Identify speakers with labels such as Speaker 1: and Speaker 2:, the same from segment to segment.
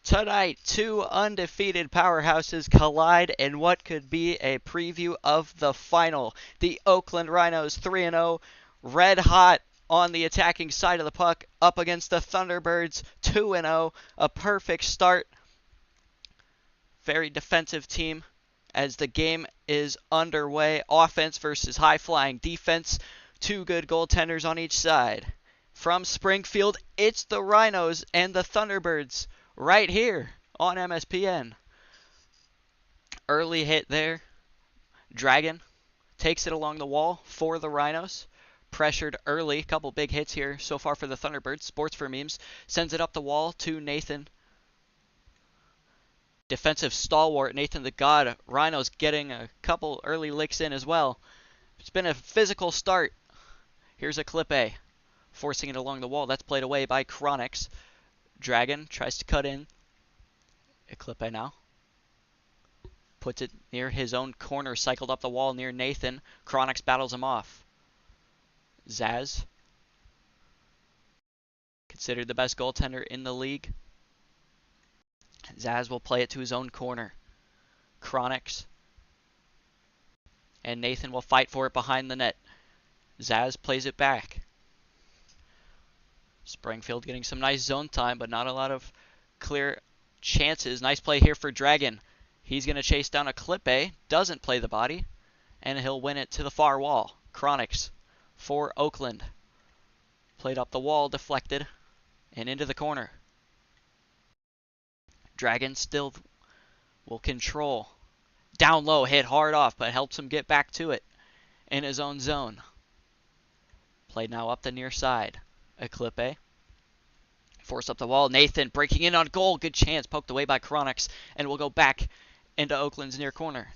Speaker 1: Tonight, two undefeated powerhouses collide in what could be a preview of the final. The Oakland Rhinos 3-0, red hot on the attacking side of the puck, up against the Thunderbirds 2-0. A perfect start. Very defensive team as the game is underway. Offense versus high-flying defense. Two good goaltenders on each side. From Springfield, it's the Rhinos and the Thunderbirds right here on MSPN. Early hit there. Dragon takes it along the wall for the Rhinos. Pressured early. Couple big hits here so far for the Thunderbirds. Sports for Memes sends it up the wall to Nathan. Defensive stalwart Nathan the God. Rhinos getting a couple early licks in as well. It's been a physical start. Here's a clip A. Forcing it along the wall. That's played away by Chronix. Dragon tries to cut in. Eclipe now. Puts it near his own corner. Cycled up the wall near Nathan. Chronix battles him off. Zaz. Considered the best goaltender in the league. Zaz will play it to his own corner. Chronix. And Nathan will fight for it behind the net. Zaz plays it back. Springfield getting some nice zone time, but not a lot of clear chances. Nice play here for Dragon. He's going to chase down a clip A. Doesn't play the body. And he'll win it to the far wall. Chronix for Oakland. Played up the wall, deflected, and into the corner. Dragon still will control. Down low, hit hard off, but helps him get back to it in his own zone. Played now up the near side. Eclipe. Force up the wall. Nathan breaking in on goal. Good chance. Poked away by Chronix. And will go back into Oakland's near corner.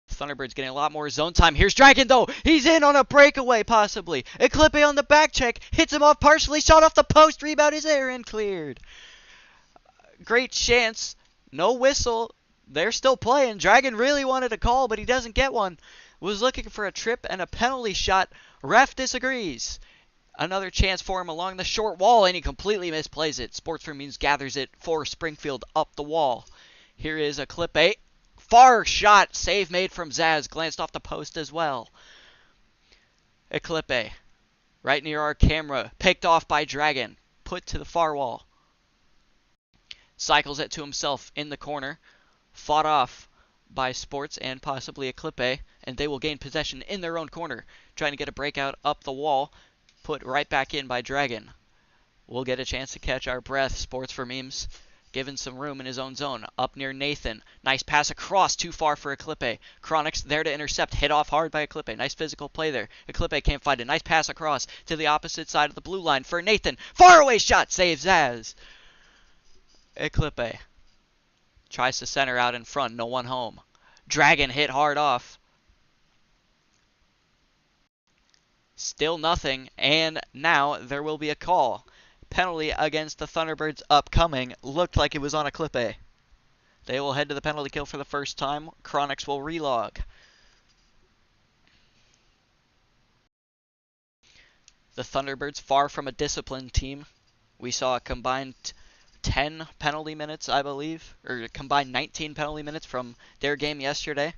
Speaker 1: Thunderbirds getting a lot more zone time. Here's Dragon, though. He's in on a breakaway, possibly. Eclipe on the back check. Hits him off partially. Shot off the post. Rebound is there and cleared. Great chance. No whistle. They're still playing. Dragon really wanted a call, but he doesn't get one. Was looking for a trip and a penalty shot. Ref disagrees. Another chance for him along the short wall, and he completely misplays it. Sports for Memes gathers it for Springfield up the wall. Here is a clip A. Far shot. Save made from Zaz. Glanced off the post as well. Eclipe. Right near our camera. Picked off by Dragon. Put to the far wall. Cycles it to himself in the corner. Fought off by Sports and possibly Eclipe, and they will gain possession in their own corner. Trying to get a breakout up the wall. Put right back in by Dragon. We'll get a chance to catch our breath. Sports for Memes given some room in his own zone. Up near Nathan. Nice pass across. Too far for Eclipe. Chronix there to intercept. Hit off hard by Eclipe. Nice physical play there. Eclipe can't find it. Nice pass across to the opposite side of the blue line for Nathan. Far away shot. Saves Zaz. Eclipe tries to center out in front. No one home. Dragon hit hard off. Still nothing, and now there will be a call. Penalty against the Thunderbirds upcoming. Looked like it was on Eclipe. They will head to the penalty kill for the first time. Chronix will relog. The Thunderbirds, far from a disciplined team. We saw a combined 10 penalty minutes, I believe, or combined 19 penalty minutes from their game yesterday.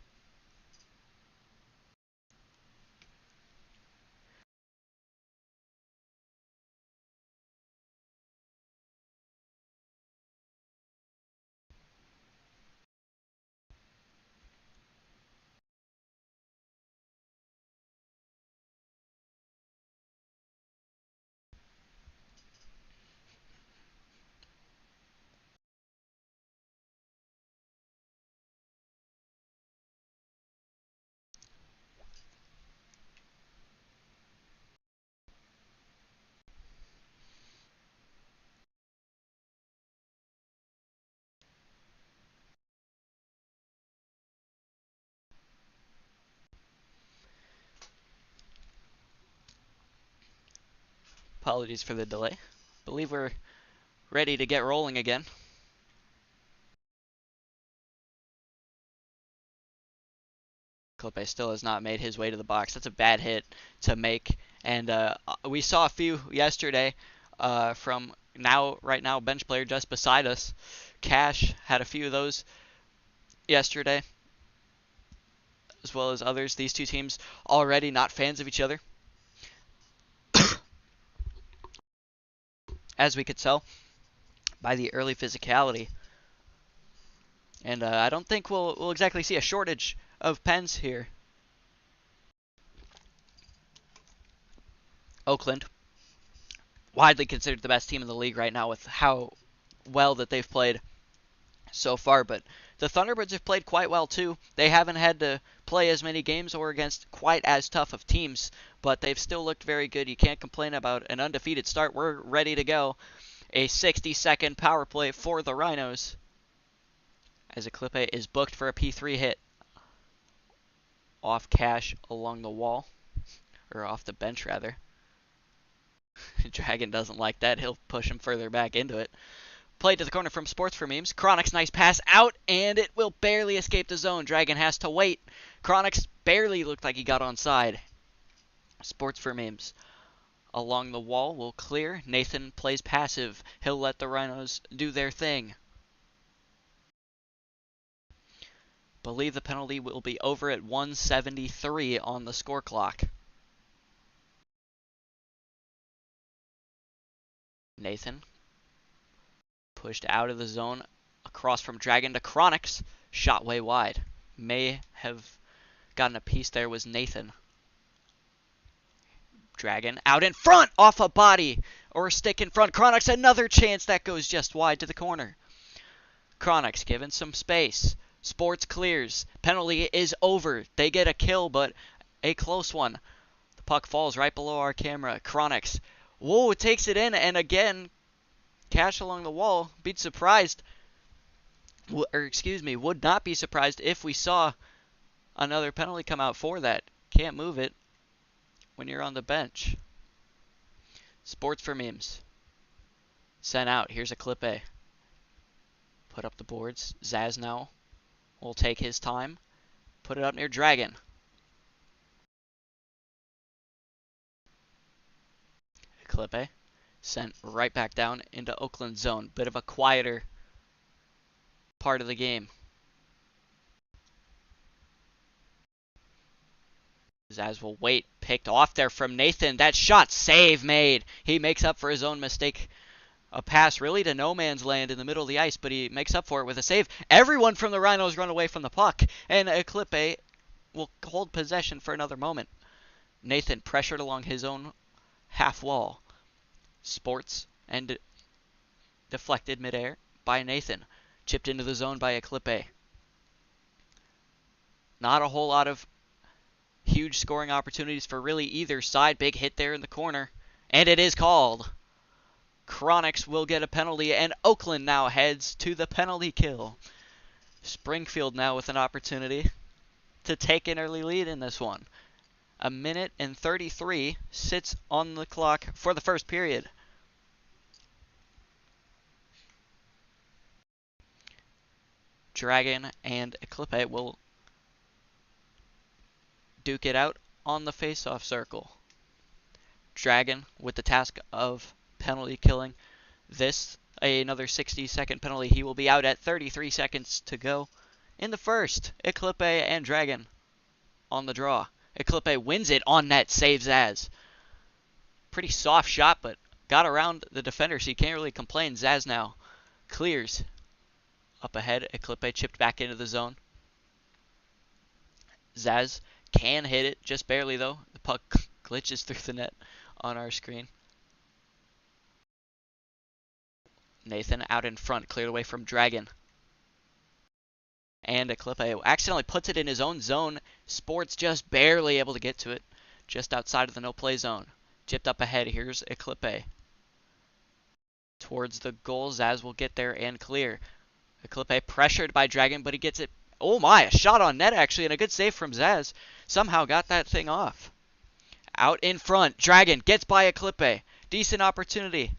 Speaker 1: Apologies for the delay. Believe we're ready to get rolling again. Clipe still has not made his way to the box. That's a bad hit to make. And we saw a few yesterday from right now, bench player just beside us. Cash had a few of those yesterday, as well as others. These two teams already not fans of each other, as we could tell by the early physicality. And I don't think we'll exactly see a shortage of pens here. Oakland, widely considered the best team in the league right now with how well that they've played so far, but the Thunderbirds have played quite well too. They haven't had to play as many games or against quite as tough of teams, but they've still looked very good. You can't complain about an undefeated start. We're ready to go. A 60-second power play for the Rhinos as Eclipe is booked for a P3 hit. Off Cash along the wall, or off the bench rather. Dragon doesn't like that. He'll push him further back into it. Played to the corner from Sports for Memes. Chronix, nice pass out, and it will barely escape the zone. Dragon has to wait. Chronix barely looked like he got onside. Sports for Memes. Along the wall will clear. Nathan plays passive. He'll let the Rhinos do their thing. Believe the penalty will be over at 173 on the score clock. Nathan pushed out of the zone, across from Dragon to Chronix, shot way wide. May have gotten a piece there was Nathan. Dragon out in front, off a body, or a stick in front. Chronix, another chance that goes just wide to the corner. Chronix given some space. Sports clears. Penalty is over. They get a kill, but a close one. The puck falls right below our camera. Chronix, whoa, takes it in, and again, Cash along the wall. Be surprised, would not be surprised if we saw another penalty come out for that. Can't move it when you're on the bench. Sports for Memes. Sent out. Here's Eclipe. Put up the boards. Zaz now will take his time. Put it up near Dragon. Eclipe sent right back down into Oakland zone. Bit of a quieter part of the game. Zaz will wait. Picked off there from Nathan. That shot save made. He makes up for his own mistake. A pass really to no man's land in the middle of the ice, but he makes up for it with a save. Everyone from the Rhinos run away from the puck, and Eclipe will hold possession for another moment. Nathan pressured along his own half wall. Sports and deflected midair by Nathan. Chipped into the zone by Eclipe. Not a whole lot of huge scoring opportunities for really either side. Big hit there in the corner, and it is called. Chronix will get a penalty, and Oakland now heads to the penalty kill. Springfield now with an opportunity to take an early lead in this one. 1:33 sits on the clock for the first period. Dragon and Eclipe will duke it out on the face-off circle. Dragon with the task of penalty killing. This, another 60-second penalty. He will be out at 33 seconds to go in the first. Eclipe and Dragon on the draw. Eclipe wins it on net, saves Zaz. Pretty soft shot, but got around the defender, so you can't really complain. Zaz now clears. Up ahead, Eclipe chipped back into the zone. Zaz can hit it, just barely though. The puck glitches through the net on our screen. Nathan out in front, cleared away from Dragon. And Eclipe accidentally puts it in his own zone. Sports just barely able to get to it, just outside of the no-play zone. Chipped up ahead, here's Eclipe. Towards the goal, Zaz will get there and clear. Eclipe pressured by Dragon, but he gets it. Oh my, a shot on net actually, and a good save from Zaz. Somehow got that thing off. Out in front, Dragon gets by Eclipe. Decent opportunity.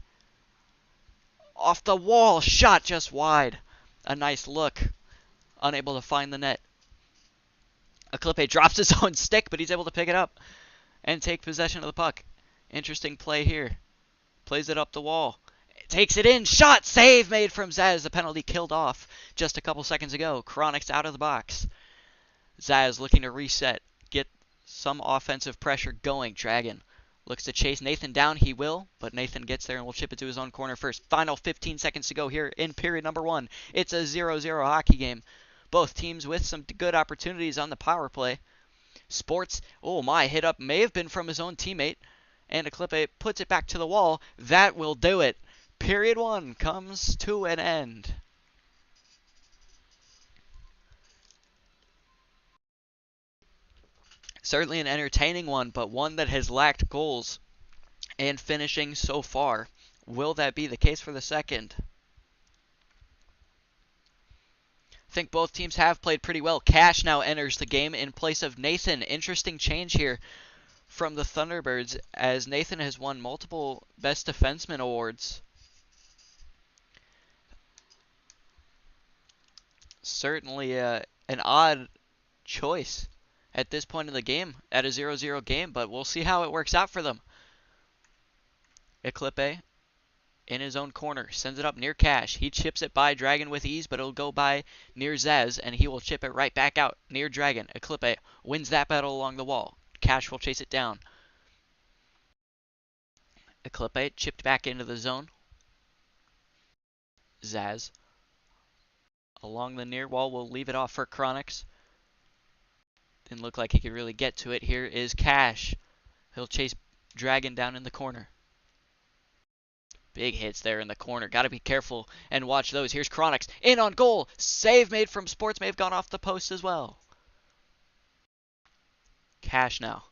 Speaker 1: Off the wall, shot just wide. A nice look. Unable to find the net. Eclipe drops his own stick, but he's able to pick it up and take possession of the puck. Interesting play here. Plays it up the wall. Takes it in. Shot. Save made from Zaz. The penalty killed off just a couple seconds ago. Chronics out of the box. Zaz looking to reset. Get some offensive pressure going. Dragon looks to chase Nathan down. He will, but Nathan gets there and will chip it to his own corner first. Final 15 seconds to go here in period number 1. It's a 0-0 hockey game. Both teams with some good opportunities on the power play. Sports, oh my, hit up may have been from his own teammate. And Eclipe puts it back to the wall. That will do it. Period 1 comes to an end. Certainly an entertaining one, but one that has lacked goals and finishing so far. Will that be the case for the second? I think both teams have played pretty well. Cash now enters the game in place of Nathan. Interesting change here from the Thunderbirds, as Nathan has won multiple Best Defenseman awards. Certainly an odd choice at this point in the game, at a 0-0 game, but we'll see how it works out for them. Eclipe in his own corner, sends it up near Cash. He chips it by Dragon with ease, but it'll go by near Zez, and he will chip it right back out near Dragon. Eclipe wins that battle along the wall. Cash will chase it down. Eclipe chipped back into the zone. Zaz along the near wall will leave it off for Chronics. Didn't look like he could really get to it. Here is Cash. He'll chase Dragon down in the corner. Big hits there in the corner. Got to be careful and watch those. Here's Chronics in on goal. Save made from Sports. May have gone off the post as well. Cash now.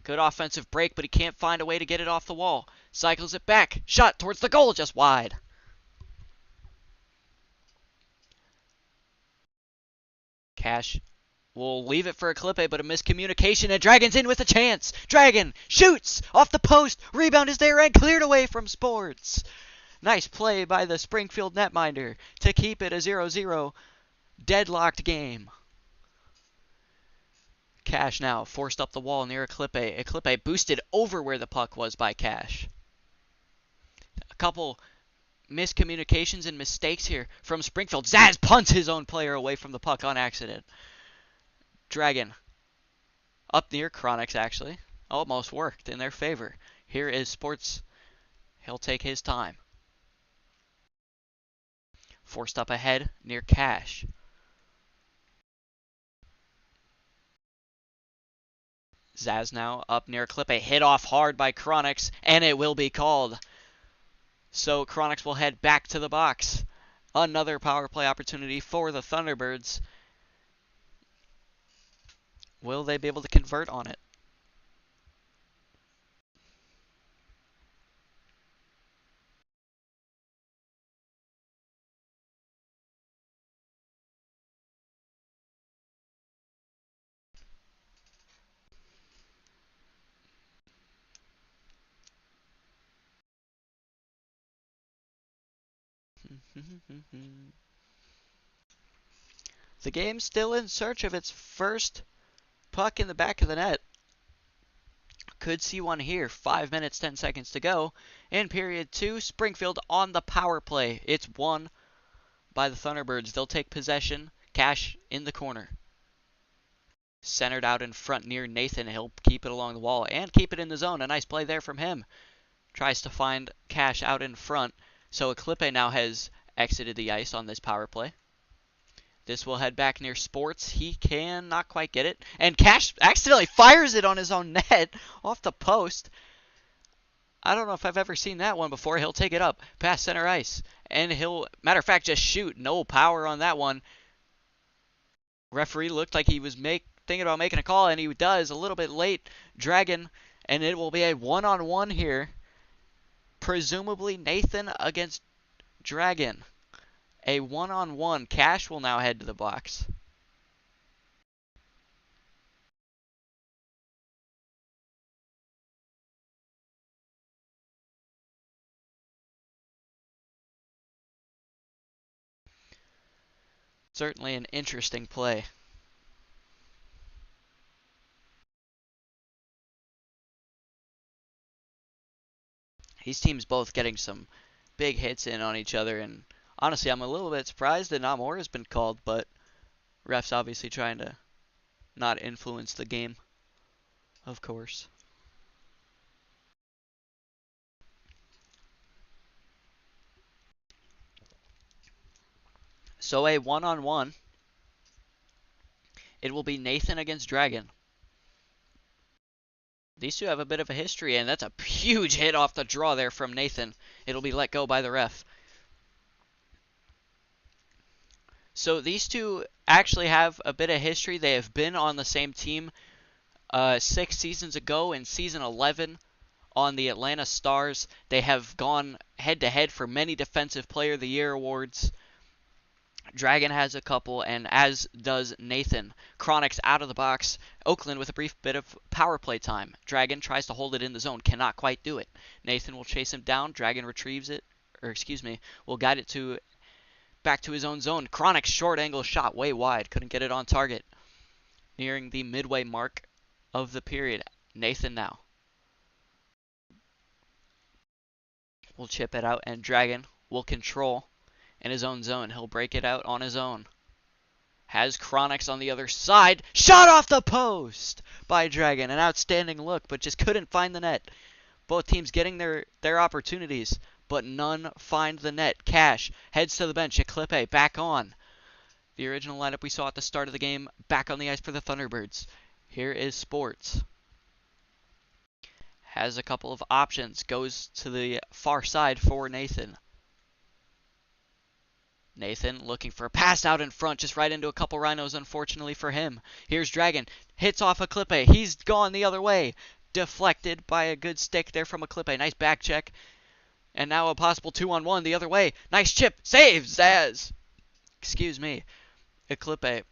Speaker 1: Good offensive break, but he can't find a way to get it off the wall. Cycles it back. Shot towards the goal, just wide. Cash will leave it for Eclipe, but a miscommunication, and Dragon's in with a chance. Dragon shoots off the post. Rebound is there and cleared away from Sports. Nice play by the Springfield netminder to keep it a 0-0 deadlocked game. Cash now forced up the wall near Eclipe. Eclipe boosted over where the puck was by Cash. A couple miscommunications and mistakes here from Springfield. Zaz punts his own player away from the puck on accident. Dragon up near Chronics, actually. Almost worked in their favor. Here is Sports. He'll take his time. Forced up ahead near Cash. Zaz now up near Eclipe. Hit off hard by Chronics, and it will be called. So Chronics will head back to the box. Another power play opportunity for the Thunderbirds. Will they be able to convert on it? The game's still in search of its first puck in the back of the net. Could see one here. 5 minutes, 10 seconds to go. In period 2, Springfield on the power play. It's won by the Thunderbirds. They'll take possession. Cash in the corner. Centered out in front near Nathan. He'll keep it along the wall and keep it in the zone. A nice play there from him. Tries to find Cash out in front. So Eclipe now has exited the ice on this power play. This will head back near Sports. He can not quite get it. And Cash accidentally fires it on his own net off the post. I don't know if I've ever seen that one before. He'll take it up past center ice. And he'll, matter of fact, just shoot. No power on that one. Referee looked like he was thinking about making a call, and he does a little bit late. Dragon, and it will be a one-on-one here. Presumably Nathan against Dragon. A one-on-one. Cash will now head to the box. Certainly an interesting play. These teams both getting some big hits in on each other, and honestly, I'm a little bit surprised that not more has been called, but refs obviously trying to not influence the game, of course. So a one-on-one. It will be Nathan against Dragon. These two have a bit of a history, and that's a huge hit off the draw there from Nathan. It'll be let go by the ref. So these two actually have a bit of history. They have been on the same team 6 seasons ago in season 11 on the Atlanta Stars. They have gone head-to-head for many Defensive Player of the Year awards. Dragon has a couple, and as does Nathan. Chronix out of the box. Oakland with a brief bit of power play time. Dragon tries to hold it in the zone. Cannot quite do it. Nathan will chase him down. Dragon retrieves it. Will guide it back to his own zone. Chronix short angle shot way wide. Couldn't get it on target. Nearing the midway mark of the period. Nathan now will chip it out, and Dragon will control in his own zone. He'll break it out on his own. Has Chronix on the other side. Shot off the post by Dragon. An outstanding look, but just couldn't find the net. Both teams getting their opportunities, but none find the net. Cash heads to the bench. Eclipe back on. The original lineup we saw at the start of the game back on the ice for the Thunderbirds. Here is Sports. Has a couple of options. Goes to the far side for Nathan. Nathan looking for a pass out in front, just right into a couple Rhinos, unfortunately for him. Here's Dragon. Hits off Eclipe. He's gone the other way. Deflected by a good stick there from Eclipe. Nice back check. And now a possible 2-on-1 the other way. Nice chip. Saves Zaz. Excuse me. Eclipe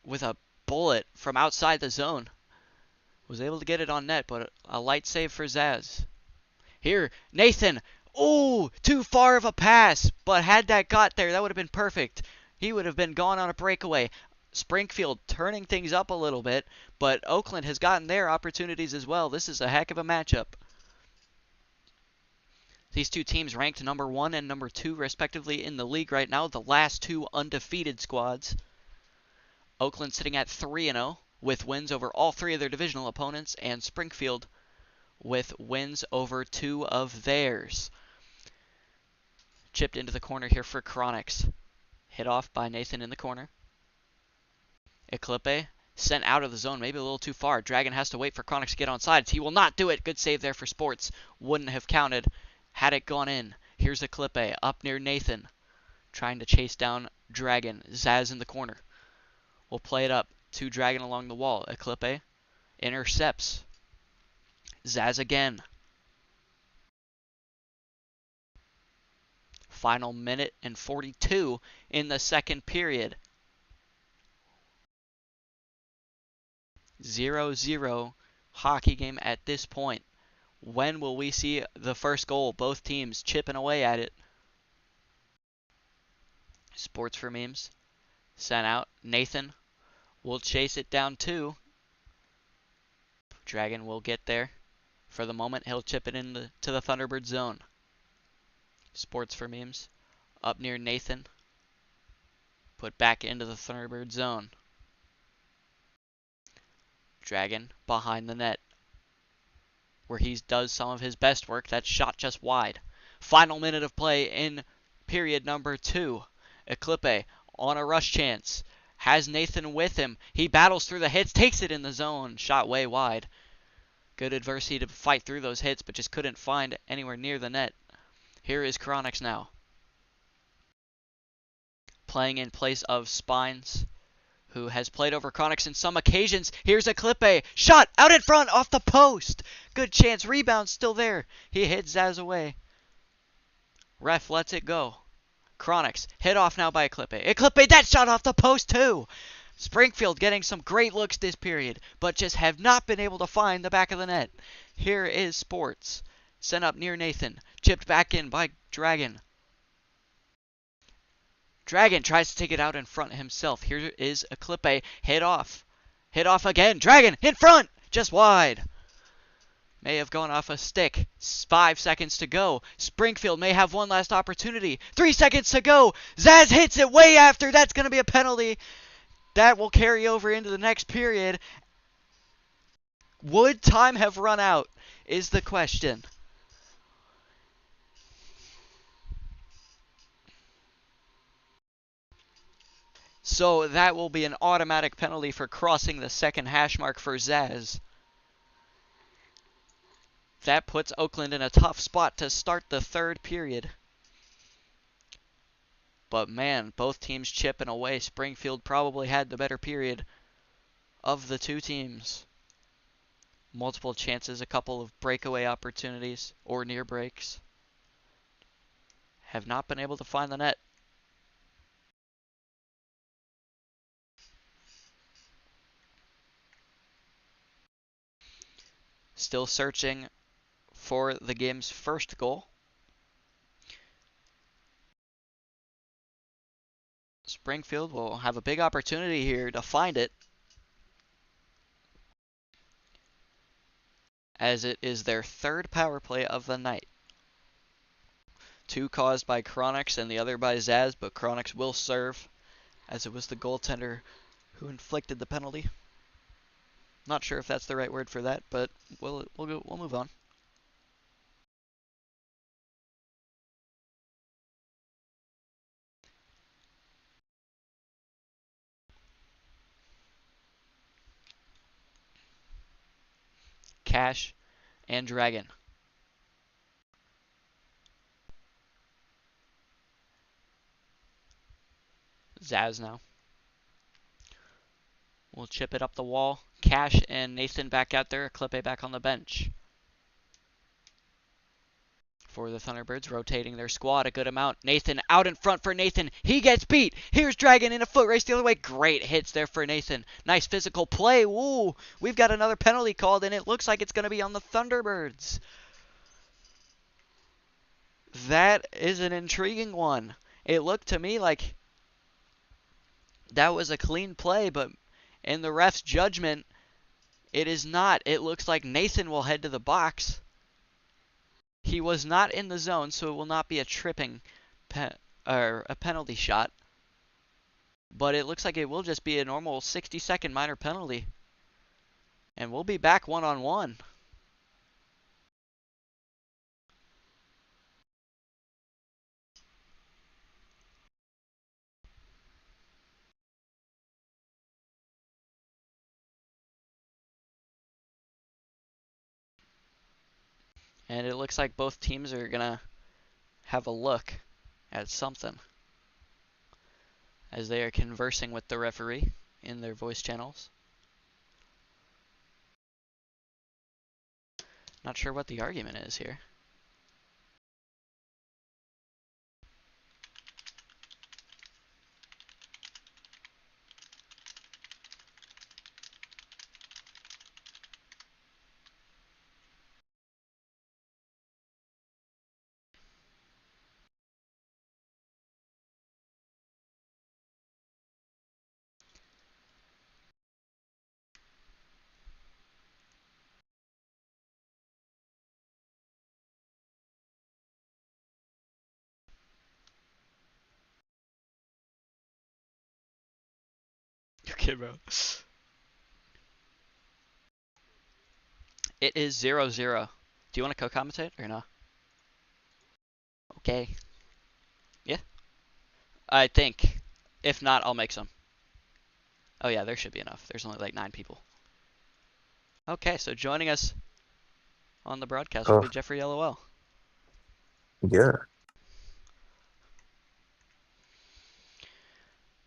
Speaker 1: with a bullet from outside the zone. Was able to get it on net, but a light save for Zaz. Here, Nathan. Oh, too far of a pass, but had that got there, that would have been perfect. He would have been gone on a breakaway. Springfield turning things up a little bit, but Oakland has gotten their opportunities as well. This is a heck of a matchup. These two teams ranked number 1 and number 2 respectively in the league right now, the last two undefeated squads. Oakland sitting at 3-0 with wins over all 3 of their divisional opponents, and Springfield with wins over 2 of theirs. Chipped into the corner here for Chronix. Hit off by Nathan in the corner. Eclipe sent out of the zone, maybe a little too far. Dragon has to wait for Chronix to get on sides. He will not do it. Good save there for Sports. Wouldn't have counted had it gone in. Here's Eclipe up near Nathan, trying to chase down Dragon. Zaz in the corner. We'll play it up to Dragon along the wall. Eclipe intercepts. Zaz again. Final minute and 42 in the second period. 0-0 hockey game at this point. When will we see the first goal? Both teams chipping away at it. Sports for memes. Sent out. Nathan will chase it down too. Dragon will get there. For the moment, he'll chip it into the Thunderbird zone. Sports for memes. Up near Nathan. Put back into the Thunderbird zone. Dragon behind the net, where he does some of his best work. That shot just wide. Final minute of play in period number 2. Eclipe on a rush chance. Has Nathan with him. He battles through the hits. Takes it in the zone. Shot way wide. Good adversity to fight through those hits, but just couldn't find anywhere near the net. Here is Chronix now. Playing in place of Spines, who has played over Chronix in some occasions. Here's Eclipe. Shot out in front off the post. Good chance. Rebound still there. He hits Zaz away. Ref lets it go. Chronix hit off now by Eclipe. Eclipe, that shot off the post too. Springfield getting some great looks this period, but just have not been able to find the back of the net. Here is Sports. Sent up near Nathan. Chipped back in by Dragon. Dragon tries to take it out in front himself. Here is Eclipe. Hit off. Hit off again. Dragon in front. Just wide. may have gone off a stick. 5 seconds to go. Springfield may have one last opportunity. 3 seconds to go. Zaz hits it way after. That's going to be a penalty. That will carry over into the next period. Would time have run out is the question. So that will be an automatic penalty for crossing the second hash mark for Zaz. That puts Oakland in a tough spot to start the third period. But man, both teams chipping away. Springfield probably had the better period of the two teams. Multiple chances, a couple of breakaway opportunities or near breaks. Have not been able to find the net. Still searching for the game's first goal. Springfield will have a big opportunity here to find it, as it is their third power play of the night. Two caused by Chronix and the other by Zaz, but Chronix will serve, as it was the goaltender who inflicted the penalty. Not sure if that's the right word for that, but we'll move on. Cash and Dragon. Zaz now. We'll chip it up the wall. Cash and Nathan back out there. Clippe back on the bench. For the Thunderbirds, rotating their squad a good amount. Nathan out in front for Nathan. He gets beat. Here's Dragon in a foot race the other way. Great hits there for Nathan. Nice physical play. Woo! We've got another penalty called, and it looks like it's going to be on the Thunderbirds. That is an intriguing one. It looked to me like that was a clean play, but in the ref's judgment, it is not. It looks like Nathan will head to the box. He was not in the zone, so it will not be a tripping or a penalty shot. But it looks like it will just be a normal 60-second minor penalty. And we'll be back one-on-one. And it looks like both teams are going to have a look at something as they are conversing with the referee in their voice channels. Not sure what the argument is here. Okay, bro. It is 0-0. Do you want to co-commentate or not? Okay. Yeah. I think. If not, I'll make some. Oh yeah, there should be enough. There's only like 9 people. Okay, so joining us on the broadcast will
Speaker 2: Oh,
Speaker 1: be Jeffrey LOL.
Speaker 2: yeah.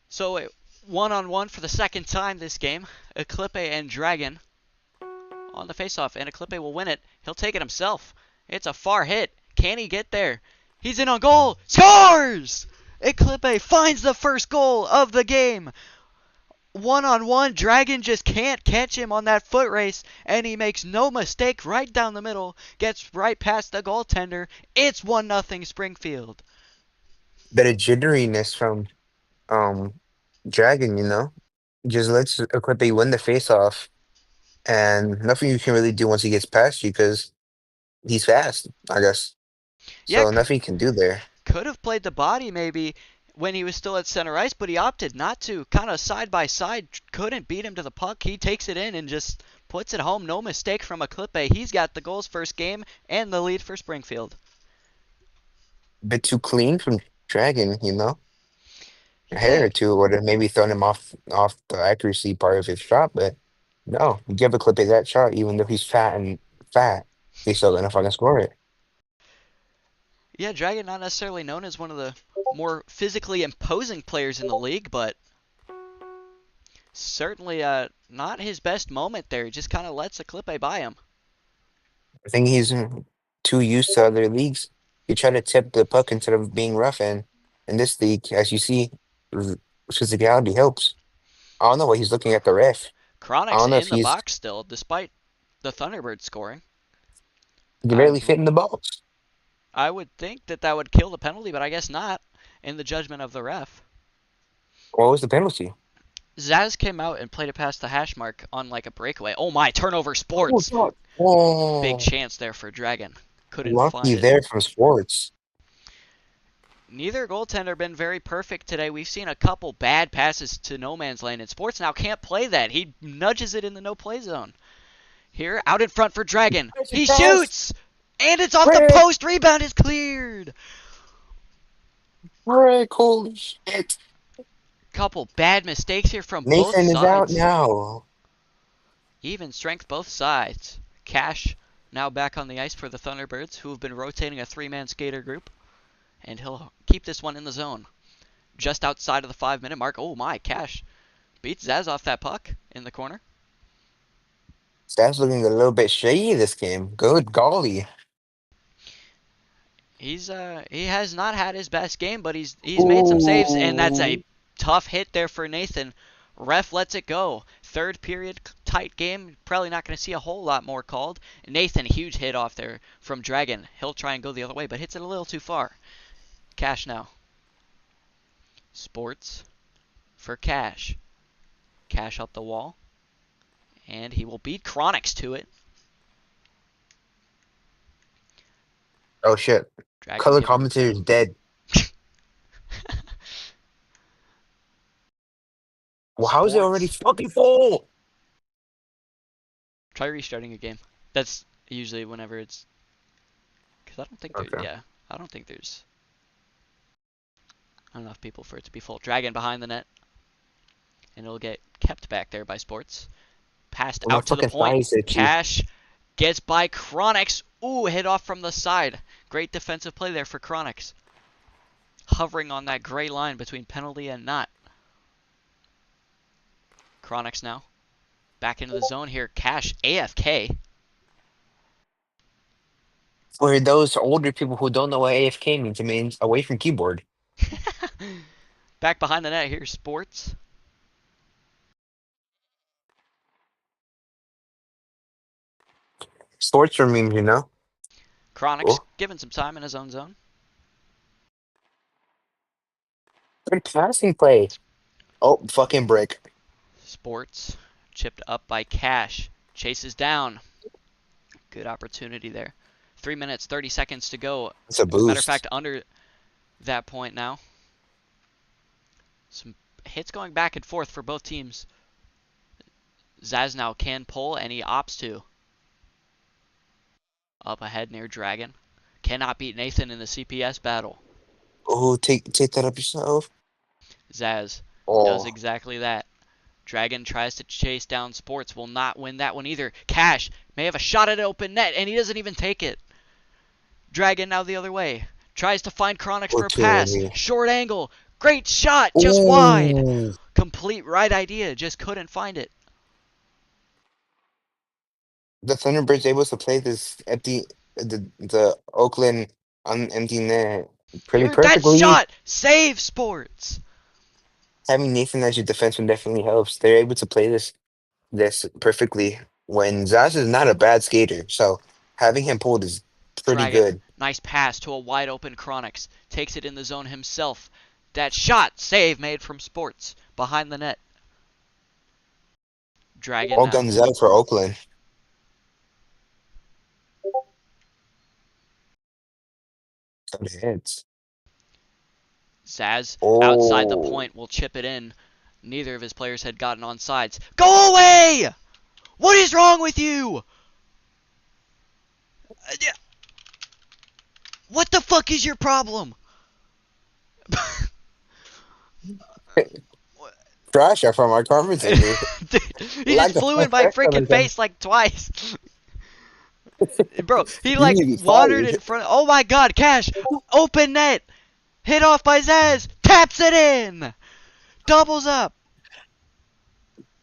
Speaker 1: So one-on-one for the second time this game. Eclippe and Dragon on the face-off, and Eclippe will win it. He'll take it himself. It's a far hit. Can he get there? He's in on goal. Scores! Eclippe finds the first goal of the game. One-on-one, Dragon just can't catch him on that foot race, and he makes no mistake right down the middle, gets right past the goaltender. It's 1-0 Springfield.
Speaker 2: Better jitteriness from um Dragon, Just lets Equipe win the face off. and nothing you can really do once he gets past you because he's fast, I guess.
Speaker 1: Yeah,
Speaker 2: So nothing you can do there.
Speaker 1: could have played the body maybe when he was still at center ice, but he opted not to. Kind of side by side, couldn't beat him to the puck. He takes it in and just puts it home. No mistake from Aklipe. He's got the goals first game and the lead for Springfield.
Speaker 2: A bit too clean from Dragon, you know. A hair
Speaker 1: Yeah,
Speaker 2: or two would have maybe thrown him off the accuracy part of his shot, but no, you give a clip of that shot, even though he's fat, he's still gonna fucking score it.
Speaker 1: yeah, Dragon not necessarily known as one of the more physically imposing players in the league, but certainly not his best moment there. He just kind of lets Aklipe by him.
Speaker 2: I think he's too used to other leagues. He tried to tip the puck instead of being rough, and in this league, as you see, physicality helps. I don't know why he's looking at the ref. I
Speaker 1: Chronic's
Speaker 2: don't know if
Speaker 1: in the
Speaker 2: he's
Speaker 1: box still, despite the Thunderbirds scoring.
Speaker 2: he
Speaker 1: I
Speaker 2: barely fit in the box.
Speaker 1: I would think that that would kill the penalty, but I guess not in the judgment of the ref.
Speaker 2: What was the penalty?
Speaker 1: Zaz came out and played it past the hash mark on like a breakaway. Oh my, turnover
Speaker 2: Oh,
Speaker 1: sports.
Speaker 2: shot.
Speaker 1: Big
Speaker 2: Oh,
Speaker 1: chance there for Dragon. Couldn't
Speaker 2: lucky
Speaker 1: find it.
Speaker 2: there from Sports.
Speaker 1: Neither goaltender been very perfect today. We've seen a couple bad passes to no man's land, and Sports now can't play that. He nudges it in the no play zone. Here, out in front for Dragon. He
Speaker 2: Pass.
Speaker 1: shoots! And it's off the
Speaker 2: Frick,
Speaker 1: post. Rebound is cleared.
Speaker 2: frick, holy shit.
Speaker 1: Couple bad mistakes here from both
Speaker 2: Nathan is out
Speaker 1: sides.
Speaker 2: now.
Speaker 1: Even strength both sides. Cash now back on the ice for the Thunderbirds, who have been rotating a three-man skater group. And he'll keep this one in the zone. Just outside of the 5-minute mark. Oh my, Cash beats Zaz off that puck in the corner.
Speaker 2: Stats looking a little bit shady this game. Good golly.
Speaker 1: He has not had his best game, but he's made some saves, and that's
Speaker 2: Ooh.
Speaker 1: a tough hit there for Nathan. Ref lets it go. Third period, tight game. Probably not going to see a whole lot more called. Nathan, huge hit off there from Dragon. He'll try and go the other way, but hits it a little too far. Cash now. Sports for Cash. Cash up the wall. And he will beat Chronix to it.
Speaker 2: Oh shit.
Speaker 1: Dragon
Speaker 2: Color
Speaker 1: giving.
Speaker 2: commentator is dead. Well, how is it already
Speaker 1: Sports.
Speaker 2: fucking full?
Speaker 1: Try restarting a game. That's usually whenever it's. Because I don't think there.
Speaker 2: Okay.
Speaker 1: Yeah. I don't think there's enough people for it to be full. Dragon behind the net. And it'll get kept back there by Sports. Passed
Speaker 2: Well, my
Speaker 1: out to the
Speaker 2: fucking
Speaker 1: point.
Speaker 2: thigh is itchy.
Speaker 1: Cash gets by Chronix. Ooh, hit off from the side. Great defensive play there for Chronix. Hovering on that gray line between penalty and not. Chronix now. Back into the zone here. Cash AFK.
Speaker 2: For those older people who don't know what AFK means, it means away from keyboard.
Speaker 1: Back behind the net here. Sports.
Speaker 2: Sports for memes, you know?
Speaker 1: Chronix
Speaker 2: Oh,
Speaker 1: given some time in his own zone.
Speaker 2: good passing play. Oh, fucking break.
Speaker 1: Sports. Chipped up by Cash. Chases down. Good opportunity there. 3 minutes, 30 seconds to go.
Speaker 2: It's a
Speaker 1: As a matter of
Speaker 2: boost.
Speaker 1: fact, under that point now. Some hits going back and forth for both teams. Zaz now can pull, and he opts to. Up ahead near Dragon. Cannot beat Nathan in the CPS battle.
Speaker 2: Oh, take that up yourself.
Speaker 1: Zaz does
Speaker 2: Oh,
Speaker 1: exactly that. Dragon tries to chase down Sports. Will not win that one either. Cash may have a shot at open net, and he doesn't even take it. Dragon now the other way. Tries to find Chronix
Speaker 2: we're
Speaker 1: for a
Speaker 2: too
Speaker 1: pass.
Speaker 2: early.
Speaker 1: Short angle. Great shot. Just wide.
Speaker 2: Ooh.
Speaker 1: Complete right idea. Just couldn't find it.
Speaker 2: The Thunderbirds able to play this empty the Oakland empty net pretty
Speaker 1: Here, that
Speaker 2: perfectly.
Speaker 1: shot. Save Sports.
Speaker 2: Having Nathan as your defenseman definitely helps. They're able to play this perfectly when Zaz is not a bad skater. So having him pulled is pretty
Speaker 1: Dragon.
Speaker 2: good.
Speaker 1: Nice pass to a wide open Chronix. Takes it in the zone himself. That shot. Save made from Sports. Behind the net. Dragon
Speaker 2: All
Speaker 1: now.
Speaker 2: guns out for Oakland. Some hits.
Speaker 1: Zaz outside the
Speaker 2: Oh,
Speaker 1: point will chip it in. Neither of his players had gotten on sides. Go away! What is wrong with you? What the fuck is your problem?
Speaker 2: trash from our commentator.
Speaker 1: Dude, he just
Speaker 2: Like
Speaker 1: flew in my freaking
Speaker 2: a
Speaker 1: face like twice. Bro, he
Speaker 2: you
Speaker 1: like
Speaker 2: need to be
Speaker 1: wandered
Speaker 2: fired.
Speaker 1: in front. Oh my god, Cash! Open net! Hit off by Zaz! Taps it in! Doubles up!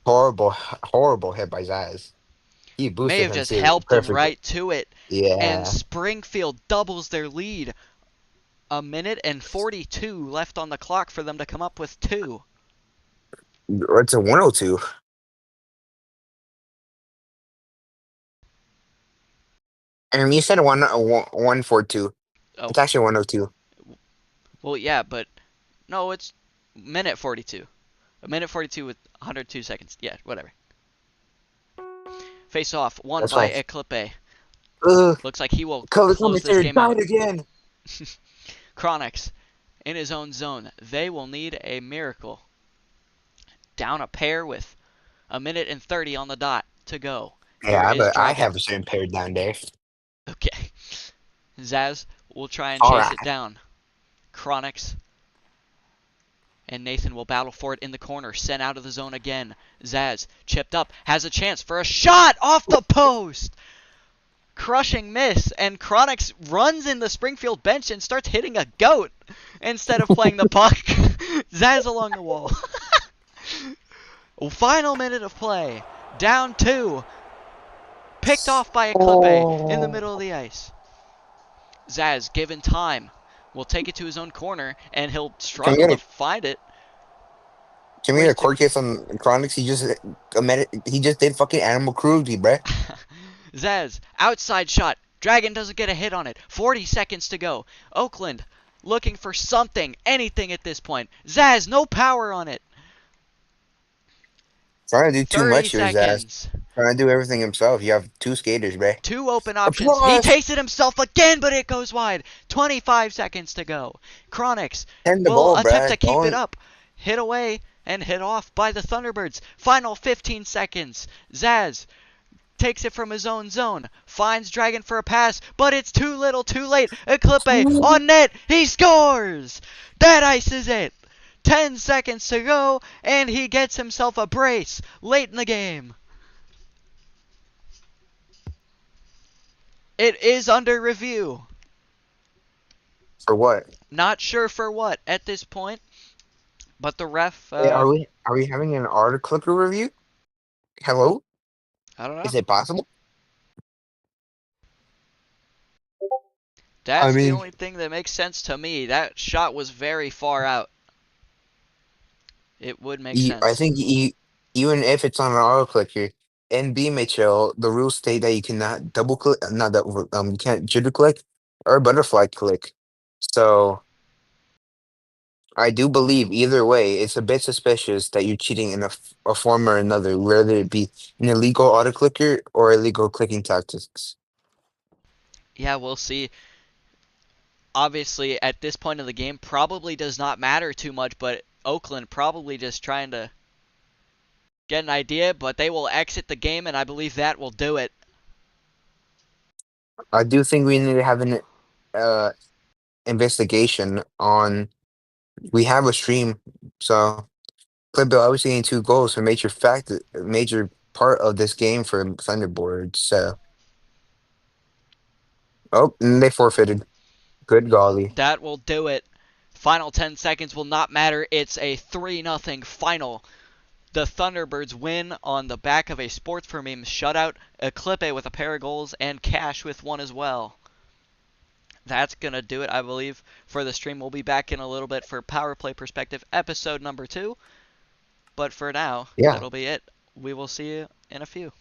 Speaker 2: Horrible, horrible hit by Zaz. He
Speaker 1: May
Speaker 2: boosted
Speaker 1: have
Speaker 2: him
Speaker 1: just
Speaker 2: too.
Speaker 1: helped him
Speaker 2: Perfect.
Speaker 1: right to it. And
Speaker 2: Yeah.
Speaker 1: Springfield doubles their lead. A minute and 42 left on the clock for them to come up with two.
Speaker 2: It's a 102. You said 142.
Speaker 1: Oh,
Speaker 2: It's actually 102.
Speaker 1: well, yeah, but no, it's minute 42. A minute 42 with 102 seconds. Yeah, whatever. Face off, won
Speaker 2: That's
Speaker 1: by
Speaker 2: fine.
Speaker 1: Eclipe.
Speaker 2: Ugh,
Speaker 1: Looks like he will
Speaker 2: color
Speaker 1: close this
Speaker 2: commentator
Speaker 1: game out.
Speaker 2: died again.
Speaker 1: Chronix in his own zone. They will need a miracle. Down a pair with a minute and 30 on the dot to go. Here
Speaker 2: Yeah,
Speaker 1: is
Speaker 2: but I
Speaker 1: Dragon.
Speaker 2: have a certain pair down there.
Speaker 1: Okay. Zaz will try and
Speaker 2: All
Speaker 1: chase
Speaker 2: right.
Speaker 1: it down. Chronix and Nathan will battle for it in the corner. Sent out of the zone again. Zaz, chipped up, has a chance for a shot off the post. Crushing miss, and Chronix runs in the Springfield bench and starts hitting a goat instead of playing the puck. Zaz along the wall. Final minute of play. Down two. Picked off by Eclipe in the
Speaker 2: Oh.
Speaker 1: middle of the ice. Zaz, given time, will take it to his own corner, and he'll
Speaker 2: Can we
Speaker 1: struggle
Speaker 2: get
Speaker 1: to
Speaker 2: a
Speaker 1: find it.
Speaker 2: can we get a court case on Chronics? He just did fucking animal cruelty, bruh.
Speaker 1: Zaz, outside shot. Dragon doesn't get a hit on it. 40 seconds to go. Oakland looking for something, anything at this point. Zaz, no power on it.
Speaker 2: Trying to do too
Speaker 1: 30
Speaker 2: much here, Zaz.
Speaker 1: seconds.
Speaker 2: Trying to do everything himself. You have two skaters, bruh.
Speaker 1: Two open options. He
Speaker 2: Applause!
Speaker 1: takes it himself again, but it goes wide. 25 seconds to go. Chronix
Speaker 2: End the
Speaker 1: will
Speaker 2: goal,
Speaker 1: attempt
Speaker 2: bruh.
Speaker 1: to keep it
Speaker 2: Don't.
Speaker 1: up. Hit away and hit off by the Thunderbirds. Final 15 seconds. Zaz takes it from his own zone. Finds Dragon for a pass, but it's too little, too late. Eclipe on net. He scores! That ices it. 10 seconds to go, and he gets himself a brace late in the game. It is under review.
Speaker 2: For what?
Speaker 1: Not sure for what at this point, but the ref,
Speaker 2: Hey, are we having an art clicker review? Hello?
Speaker 1: I don't know.
Speaker 2: Is it possible? I
Speaker 1: That's the
Speaker 2: mean,
Speaker 1: only thing that makes sense to me. That shot was very far out. It would make
Speaker 2: I
Speaker 1: sense.
Speaker 2: think even if it's on an auto clicker in BMHL, the rules state that you cannot double click, not that you can't jitter click or butterfly click. So I do believe either way, it's a bit suspicious that you're cheating in a form or another, whether it be an illegal auto clicker or illegal clicking tactics.
Speaker 1: Yeah, we'll see. Obviously, at this point of the game, probably does not matter too much, but Oakland probably just trying to get an idea, but they will exit the game, and I believe that will do it.
Speaker 2: I do think we need to have an uh investigation on. We have a stream, so Clipbill obviously getting two goals for major part of this game for Thunderbirds. So, oh, and they forfeited. Good golly.
Speaker 1: That will do it. Final 10 seconds will not matter. It's a 3-0 final. The Thunderbirds win on the back of a Sports for Memes shutout, Eclipe with a pair of goals, and Cash with one as well. That's going to do it, I believe, for the stream. We'll be back in a little bit for Power Play Perspective episode number 2. But for now,
Speaker 2: Yeah.
Speaker 1: that'll be it. We will see you in a few.